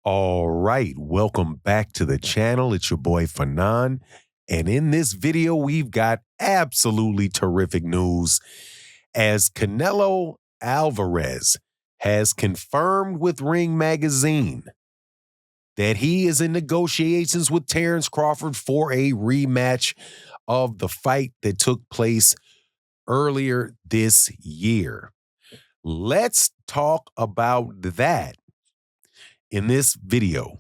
All right, welcome back to the channel. It's your boy Fanan. And in this video, we've got absolutely terrific news as Canelo Alvarez has confirmed with Ring Magazine that he is in negotiations with Terence Crawford for a rematch of the fight that took place earlier this year. Let's talk about that in this video.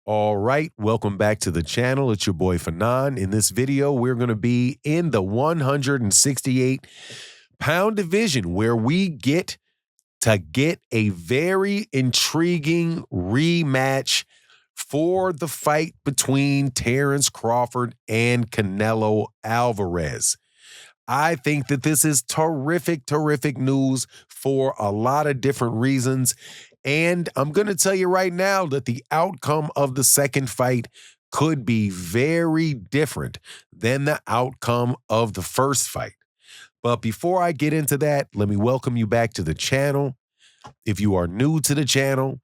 All right, welcome back to the channel. It's your boy Fanan. In this video, we're going to be in the 168-pound division where we get a very intriguing rematch for the fight between Terence Crawford and Canelo Alvarez. I think that this is terrific news for a lot of different reasons. And I'm going to tell you right now that the outcome of the second fight could be very different than the outcome of the first fight. But before I get into that, let me welcome you back to the channel. If you are new to the channel,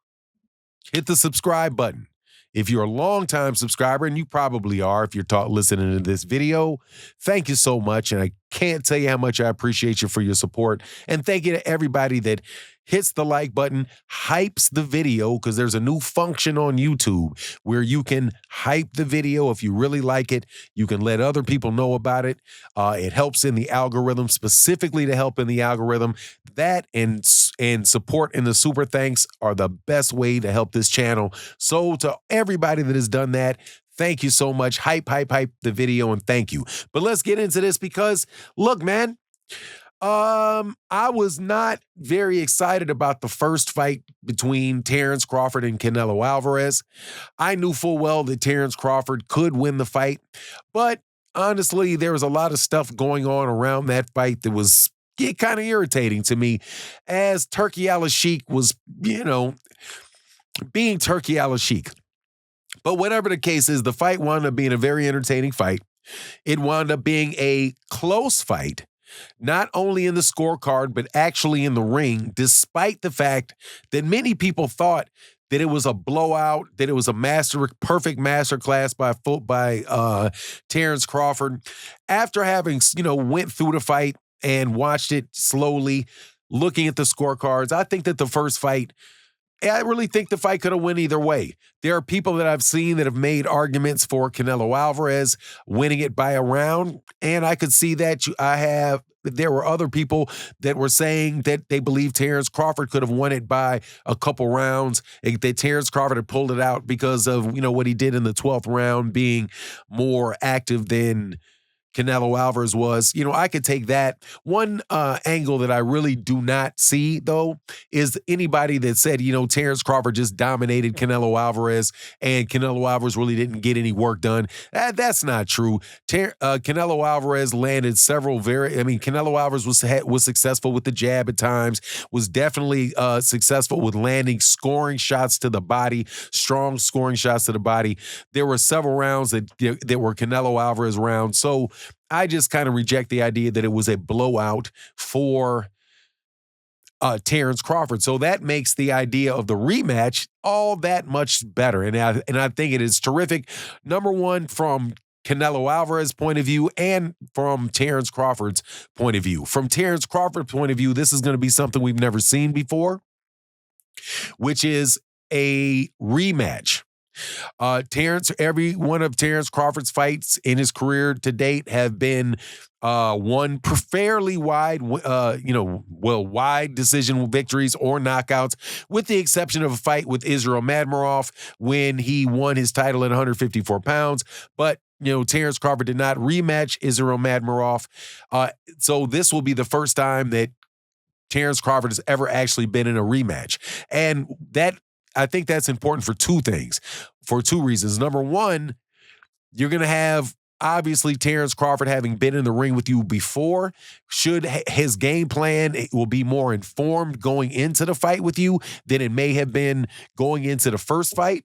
hit the subscribe button. If you're a longtime subscriber, and you probably are if you're listening to this video, thank you so much. And I can't tell you how much I appreciate you for your support. And thank you to everybody that hits the like button, hypes the video, because there's a new function on YouTube where you can hype the video. If you really like it, you can let other people know about it. It helps in the algorithm, specifically to help in the algorithm. That and support in the super thanks are the best way to help this channel. So to everybody that has done that, thank you so much. Hype the video, and thank you. But let's get into this because, look, man, I was not very excited about the first fight between Terence Crawford and Canelo Alvarez. I knew full well that Terence Crawford could win the fight, but honestly, there was a lot of stuff going on around that fight that was kind of irritating to me, as Turkey Al-Sheikh was, being Turkey Al-Sheikh. But whatever the case is, the fight wound up being a very entertaining fight. It wound up being a close fight, not only in the scorecard, but actually in the ring, despite the fact that many people thought that it was a blowout, that it was a perfect masterclass by Terence Crawford. After having, went through the fight and watched it slowly, looking at the scorecards, I think that the first fight, I really think the fight could have went either way. There are people that I've seen that have made arguments for Canelo Alvarez winning it by a round, and I could see that. There were other people that were saying that they believe Terence Crawford could have won it by a couple rounds, that Terence Crawford had pulled it out because of, what he did in the 12th round, being more active than Canelo Alvarez was. I could take that. One angle that I really do not see, though, is anybody that said, Terence Crawford just dominated Canelo Alvarez and Canelo Alvarez really didn't get any work done. That's not true. Canelo Alvarez landed several Canelo Alvarez was successful with the jab at times, was definitely successful with landing scoring shots to the body, strong scoring shots to the body. There were several rounds that were Canelo Alvarez rounds. So I just kind of reject the idea that it was a blowout for Terence Crawford. So that makes the idea of the rematch all that much better. And I think it is terrific. Number one, from Canelo Alvarez's point of view and from Terence Crawford's point of view. From Terence Crawford's point of view, this is going to be something we've never seen before, which is a rematch. Every one of Terence Crawford's fights in his career to date have been won fairly wide, wide decision victories or knockouts, with the exception of a fight with Israel Madmirov when he won his title at 154 pounds. But Terence Crawford did not rematch Israel Madmirov. So this will be the first time that Terence Crawford has ever actually been in a rematch. And I think that's important for two reasons. Number one, you're going to have Obviously, Terence Crawford, having been in the ring with you before, his game plan will be more informed going into the fight with you than it may have been going into the first fight.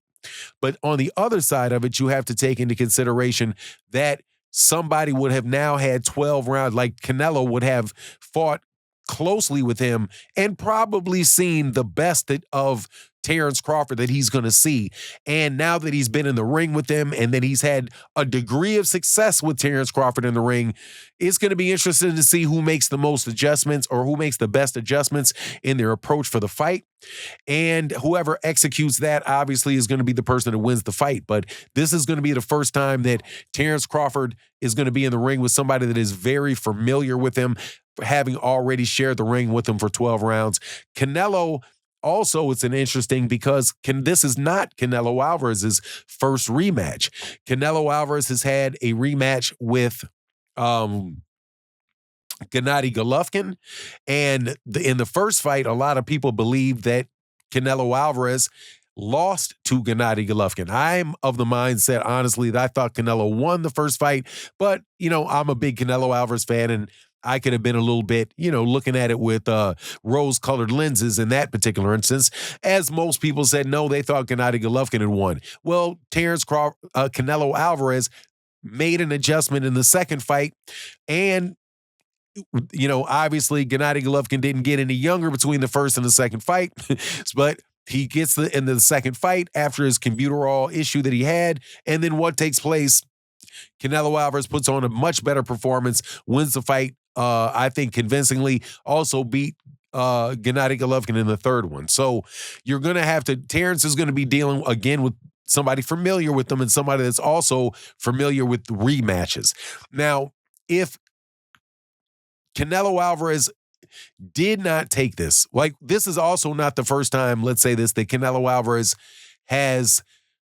But on the other side of it, you have to take into consideration that somebody would have now had 12 rounds, like Canelo would have fought closely with him and probably seen the best of Terence Crawford that he's going to see. And now that he's been in the ring with him and that he's had a degree of success with Terence Crawford in the ring, it's going to be interesting to see who makes the most adjustments or who makes the best adjustments in their approach for the fight. And whoever executes that obviously is going to be the person that wins the fight. But this is going to be the first time that Terence Crawford is going to be in the ring with somebody that is very familiar with him, having already shared the ring with him for 12 rounds. Canelo, also, it's an interesting because this is not Canelo Alvarez's first rematch. Canelo Alvarez has had a rematch with Gennady Golovkin. And in the first fight, a lot of people believe that Canelo Alvarez lost to Gennady Golovkin. I'm of the mindset, honestly, that I thought Canelo won the first fight. But, I'm a big Canelo Alvarez fan, and I could have been a little bit, looking at it with rose-colored lenses in that particular instance. As most people said, no, they thought Gennady Golovkin had won. Well, Canelo Alvarez made an adjustment in the second fight, and obviously Gennady Golovkin didn't get any younger between the first and the second fight, but he gets into the second fight after his computerall issue that he had, and then what takes place? Canelo Alvarez puts on a much better performance, wins the fight, I think convincingly, also beat Gennady Golovkin in the third one. So you're going to have to, Terence is going to be dealing again with somebody familiar with them and somebody that's also familiar with rematches. Now, if Canelo Alvarez did not take this, like this is also not the first time, let's say this, that Canelo Alvarez has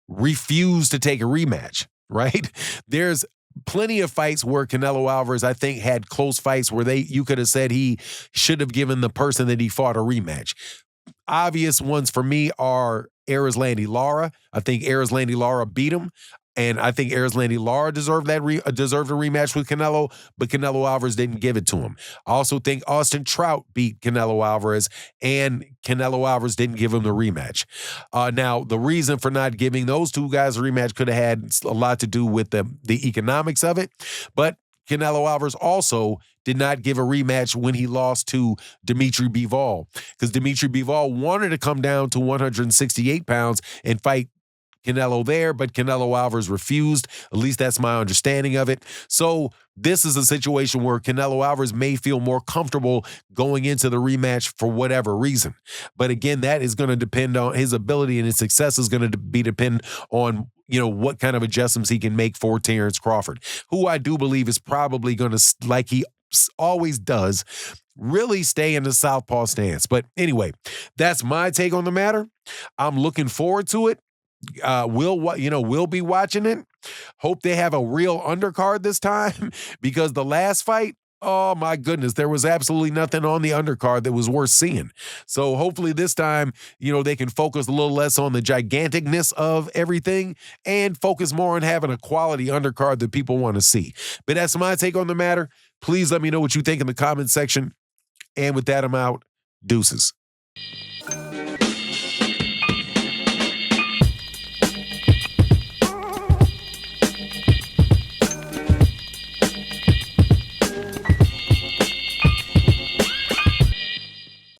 refused to take a rematch, right? There's plenty of fights where Canelo Alvarez, I think, had close fights where you could have said he should have given the person that he fought a rematch. Obvious ones for me are Erislandy Lara. I think Erislandy Lara beat him, and I think Erislandy Lara deserved a rematch with Canelo, but Canelo Alvarez didn't give it to him. I also think Austin Trout beat Canelo Alvarez, and Canelo Alvarez didn't give him the rematch. Now, the reason for not giving those two guys a rematch could have had a lot to do with the economics of it, but Canelo Alvarez also did not give a rematch when he lost to Dimitri Bivol, because Dimitri Bivol wanted to come down to 168 pounds and fight Canelo there, but Canelo Alvarez refused. At least that's my understanding of it. So this is a situation where Canelo Alvarez may feel more comfortable going into the rematch for whatever reason. But again, that is going to depend on his ability, and his success is going to depend on what kind of adjustments he can make for Terence Crawford, who I do believe is probably going to, like he always does, really stay in the southpaw stance. But anyway, that's my take on the matter. I'm looking forward to it. We'll be watching it. Hope they have a real undercard this time, because the last fight, oh my goodness, there was absolutely nothing on the undercard that was worth seeing. So hopefully this time, they can focus a little less on the giganticness of everything and focus more on having a quality undercard that people want to see. But that's my take on the matter. Please let me know what you think in the comment section. And with that, I'm out. Deuces.